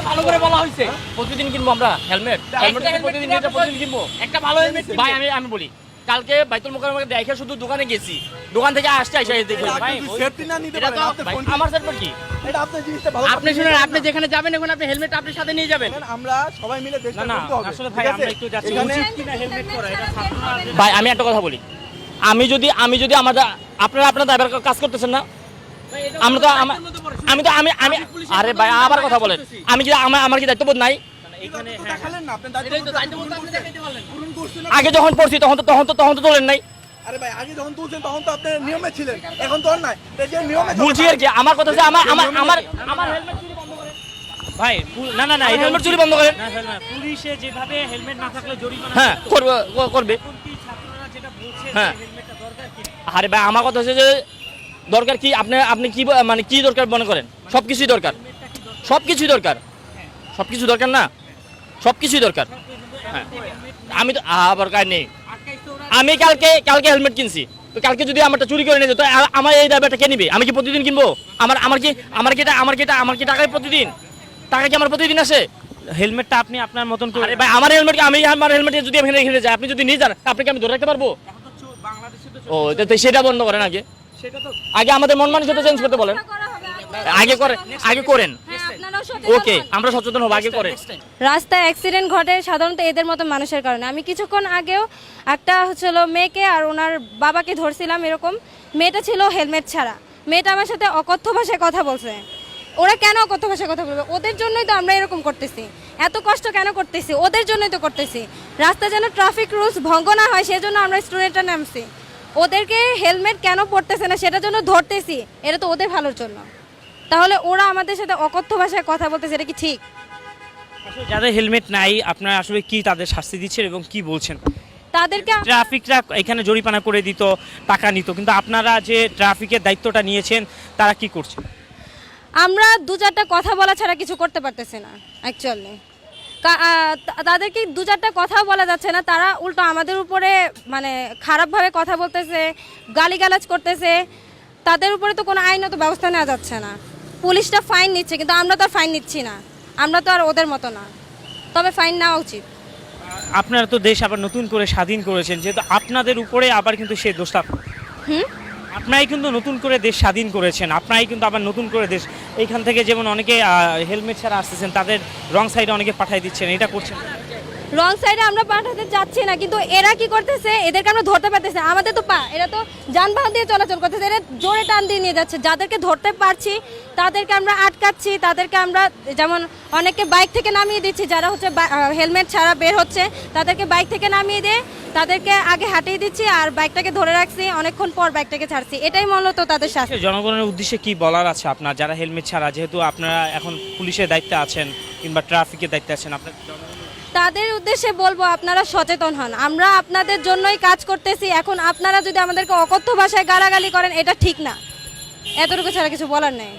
ভালো করে বলা হয়েছে প্রতিদিন কিনবো আমরা হেলমেট প্রতিদিন কিনবো একটা ভালো হেলমেট ভাই। আমি বলি কালকে বাইতুল মোকাররমে দেখে শুধু দোকানে গেছি, দোকান থেকে আসছে দেখি ভাই সেফটি না নিতে পারেন আমার সেফটি কি এটা আপনার জিনিসটা ভালো আপনি শুনেন, আপনি যেখানে যাবেন এখন আপনি হেলমেট আপনার সাথে নিয়ে যাবেন। আমরা সবাই মিলে চেষ্টা করতে হবে আসলে ভাই আমরা একটু যাচ্ছি উচিত কিনা হেলমেট পরা, এটা ছাত্ররা ভাই আমি একটা কথা বলি, আমি যদি আমাদের আপনারা ড্রাইভার কাজ করতেছেন না, আমরা তো আমি তো আমি আমি আরে ভাই আবার কথা বলেন, আমি কি আমার কি দায়িত্ববোধ নাই? এখানে দেখালেন না আপনি দায়িত্ব পূরণ করছেন না। আগে যখন পড়ছি তখন তো তোলেন নাই। আরে ভাই আগে যখন তুলছেন তখন তো আপনি নিয়মে ছিলেন, এখন তো আর নাই। তাই যে নিয়মে বলছি আর কি, আমার কথা হচ্ছে আমার হেলমেট চুরি বন্ধ করেন ভাই না এটা হেলমেট চুরি বন্ধ করেন। না পুলিশে যেভাবে হেলমেট না থাকলে জরিমানা হ্যাঁ করবে। এখন কি ছাত্ররা যেটা বলছে যে হ্যাঁ। হেলমেটটা দরকার কি? আরে ভাই আমার কথা হচ্ছে যে দরকার কি, আপনি কি মানে কি দরকার মনে করেন? সবকিছুই দরকার না, সবকিছুই দরকার। হ্যাঁ আমি তো আবার কাজ নেই, আমি কালকে হেলমেট কিনছি, তো কালকে যদি আমারটা চুরি করে নিয়ে যেত আমার এই দাবিটা কে নিবে? আমি কি প্রতিদিন কিনবো? আমার কি টাকায় প্রতিদিন টাকা কি আমার প্রতিদিন আসে? হেলমেটটা আপনি আপনার মতন করে আরে ভাই আমার হেলমেট যদি আমি হেরে যাই, আপনি যদি নিয়ে যান আপনাকে আমি ধরে রাখতে পারবো? বাংলাদেশে তো ও তো সেটা বন্ধ করেন সেটা তো আগে আমাদের মন মানসিকতা চেঞ্জ করতে বলেন। আগে করেন ওকে, আমরা সচেতন হবো, আগে করেন। রাস্তায় অ্যাক্সিডেন্ট ঘটে সাধারণত এদের মতো মানুষের কারণে। আমি কিছুক্ষণ আগেও একটা হচ্ছিল মেয়েকে আর ওনার বাবাকে ধরছিলাম, এরকম মেয়েটা ছিল হেলমেট ছাড়া। মেয়েটা আমার সাথে অকথ্য ভাষায় কথা বলছে। ওরা কেন অকথ্য ভাষায় কথা বলবে? ওদের জন্যই তো আমরা এরকম করতেছি, এত কষ্ট কেন করতেছি? ওদের জন্যই তো করতেছি। রাস্তায় যেন ট্রাফিক রুলস ভঙ্গ না হয় সেজন্য আমরা স্টুডেন্টরা নামছি। ওদেরকে হেলমেট কেন পড়তেছে না সেটার জন্য ধরতেছি, এটা তো ওদের ভালোর জন্য। তাহলে ওরা আমাদের সাথে অকথ্য ভাষায় কথা বলতেছে, এটা কি ঠিক? আসলে যাদের হেলমেট নাই আপনারা আসলে কি তাদের শাস্তি দিচ্ছেন এবং কি বলছেন? তাদেরকে ট্রাফিকরা এখানে জরিমানা করে দিত, টাকা নিত, কিন্তু আপনারা যে ট্রাফিকের দায়িত্বটা নিয়েছেন তারা কি করছে? আমরা দু চারটা কথা বলা ছাড়া কিছু করতে পারতেছি না অ্যাকচুয়ালি। তাদেরকে দু চারটা কথা বলা যাচ্ছে না, তারা উল্টো আমাদের উপরে মানে খারাপভাবে কথা বলতেছে, গালিগালাজ করতেছে। তাদের উপরে তো কোনো আইনত ব্যবস্থা নেওয়া যাচ্ছে না। পুলিশটা ফাইন নিচ্ছে, কিন্তু আমরা তো আর ফাইন নিচ্ছি না, আমরা তো আর ওদের মতো না। তবে ফাইন নেওয়া উচিত। আপনারা তো দেশ আবার নতুন করে স্বাধীন করেছেন, যেহেতু আপনাদের উপরে আবার কিন্তু সেই দোষটা আপনারাই কিন্তু নতুন করে দেশ স্বাধীন করেছেন, আপনারাই কিন্তু আবার নতুন করে দেশ এইখান থেকে যেমন অনেকে হেলমেট ছাড়া আসতেছেন তাদের রং সাইডে অনেকে পাঠিয়ে দিচ্ছেন, এটা করছেন রং সাইডে আমরা পাঠাতে যাচ্ছি না, কিন্তু এরা কি করতেছে? এদেরকে আমরা ধরতে পারতেছি না। আমাদের তো পা, এরা তো যানবাহন দিয়ে চলাচল করতেছে, এরা জোরে টান দিয়ে নিয়ে যাচ্ছে। যাদেরকে ধরতে পারছি তাদেরকে আমরা আটকাচ্ছি, তাদেরকে আমরা যেমন অনেককে বাইক থেকে নামিয়ে দিচ্ছি, যারা হচ্ছে হেলমেট ছাড়া বের হচ্ছে তাদেরকে বাইক থেকে নামিয়ে দিয়ে তাদেরকে আগে হাঁটিয়ে দিচ্ছি, আর বাইকটাকে ধরে রাখছি, অনেকক্ষণ পর বাইকটাকে ছাড়ছি। এটাই মূলত তাদের শাস্তি। জনগণের উদ্দেশ্যে কি বলার আছে আপনার, যারা হেলমেট ছাড়া, যেহেতু আপনারা এখন পুলিশের দায়িত্বে আছেন কিংবা ট্রাফিকের দায়িত্বে আছেন, আপনার তাদের উদ্দেশ্যে বলবো আপনারা সচেতন হন। আমরা আপনাদের জন্যই কাজ করতেছি। এখন আপনারা যদি আমাদেরকে অকথ্য ভাষায় গালাগালি করেন এটা ঠিক না। এতটুকু ছাড়া কিছু বলার নেই।